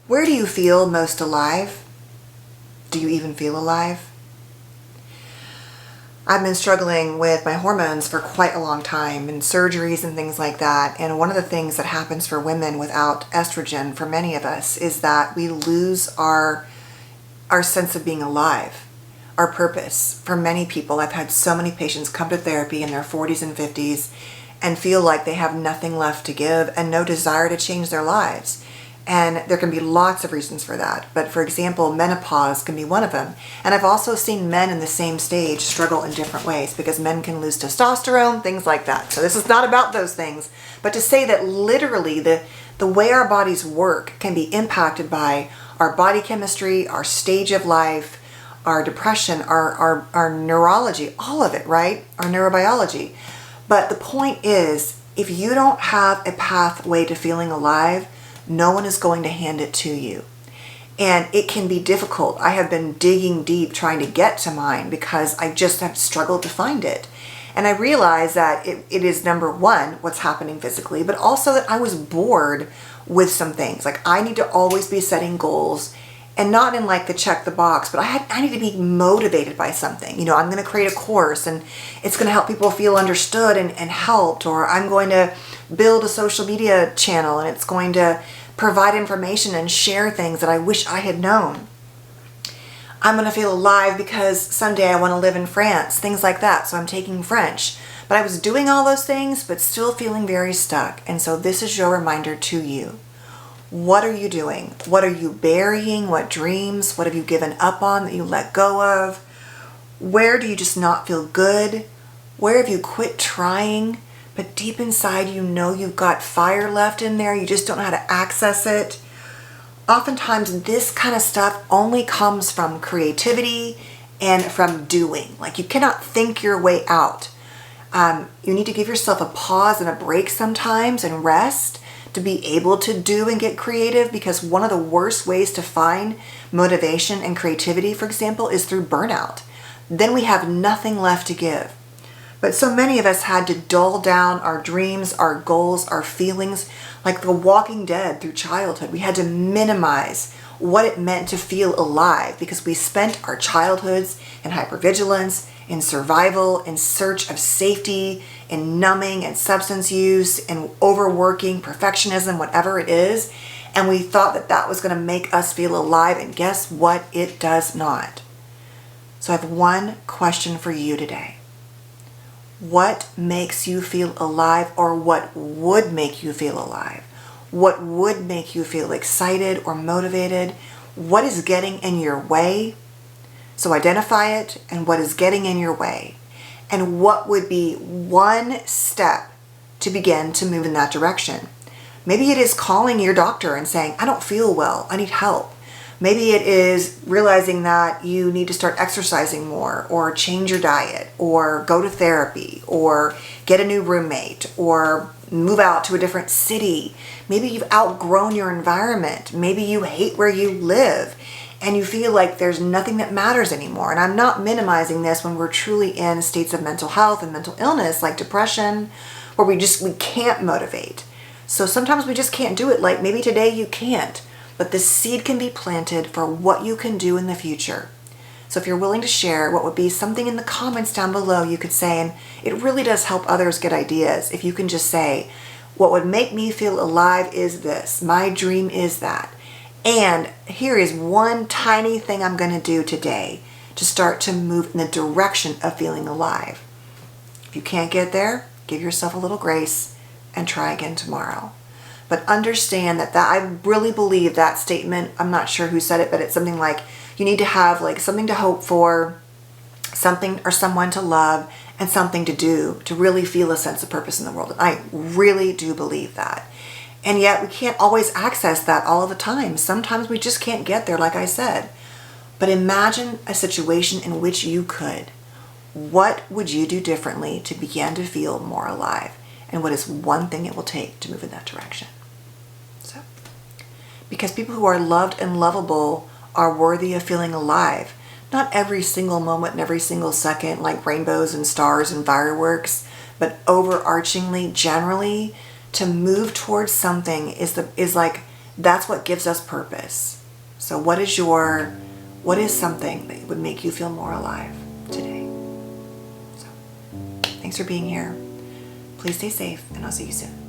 Where do you feel most alive? Do you even feel alive? I've been struggling with my hormones for quite a long time and surgeries and things like that. And one of the things that happens for women without estrogen, for many of us, is that we lose our sense of being alive, our purpose. For many people, I've had so many patients come to therapy in their 40s and 50s and feel like they have nothing left to give and no desire to change their lives. And there can be lots of reasons for that. But for example, menopause can be one of them. And I've also seen men in the same stage struggle in different ways because men can lose testosterone, things like that. So this is not about those things. But to say that literally the way our bodies work can be impacted by our body chemistry, our stage of life, our depression, our neurology, all of it, right? Our neurobiology. But the point is, if you don't have a pathway to feeling alive, no one is going to hand it to you. And it can be difficult. I have been digging deep trying to get to mine because I just have struggled to find it. And I realized that it is, number one, what's happening physically, but also that I was bored with some things. Like, I need to always be setting goals, and not in like the check the box, but I need to be motivated by something. You know, I'm going to create a course and it's going to help people feel understood and helped, or I'm going to build a social media channel and it's going to provide information and share things that I wish I had known. I'm going to feel alive because someday I want to live in France, things like that. So I'm taking French. But I was doing all those things, but still feeling very stuck. And so this is your reminder to you. What are you doing? What are you burying? What dreams? What have you given up on that you let go of? Where do you just not feel good? Where have you quit trying? But deep inside, you know you've got fire left in there. You just don't know how to access it. Oftentimes, this kind of stuff only comes from creativity and from doing. Like, you cannot think your way out. You need to give yourself a pause and a break sometimes and rest to be able to do and get creative, because one of the worst ways to find motivation and creativity, for example, is through burnout. Then we have nothing left to give. But so many of us had to dull down our dreams, our goals, our feelings, like The Walking Dead through childhood. We had to minimize what it meant to feel alive because we spent our childhoods in hypervigilance, in survival, in search of safety, in numbing and substance use, in overworking, perfectionism, whatever it is. And we thought that that was going to make us feel alive. And guess what? It does not. So I have one question for you today. What makes you feel alive, or what would make you feel alive? What would make you feel excited or motivated? What is getting in your way? So identify it and what is getting in your way. And what would be one step to begin to move in that direction? Maybe it is calling your doctor and saying, I don't feel well, I need help. Maybe it is realizing that you need to start exercising more, or change your diet, or go to therapy, or get a new roommate, or move out to a different city. Maybe you've outgrown your environment. Maybe you hate where you live and you feel like there's nothing that matters anymore. And I'm not minimizing this when we're truly in states of mental health and mental illness like depression, where we can't motivate. So sometimes we just can't do it. Like maybe today you can't. But the seed can be planted for what you can do in the future. So if you're willing to share what would be something in the comments down below, you could say, and it really does help others get ideas. If you can just say, what would make me feel alive is this. My dream is that. And here is one tiny thing I'm going to do today to start to move in the direction of feeling alive. If you can't get there, give yourself a little grace and try again tomorrow. But understand that I really believe that statement. I'm not sure who said it, but it's something like you need to have like something to hope for, something or someone to love, and something to do to really feel a sense of purpose in the world. And I really do believe that. And yet we can't always access that all of the time. Sometimes we just can't get there, like I said. But imagine a situation in which you could. What would you do differently to begin to feel more alive? And what is one thing it will take to move in that direction? Because people who are loved and lovable are worthy of feeling alive. Not every single moment and every single second like rainbows and stars and fireworks, but overarchingly, generally, to move towards something is like That's what gives us purpose. So what is something that would make you feel more alive today? So, thanks for being here. Please stay safe, and I'll see you soon.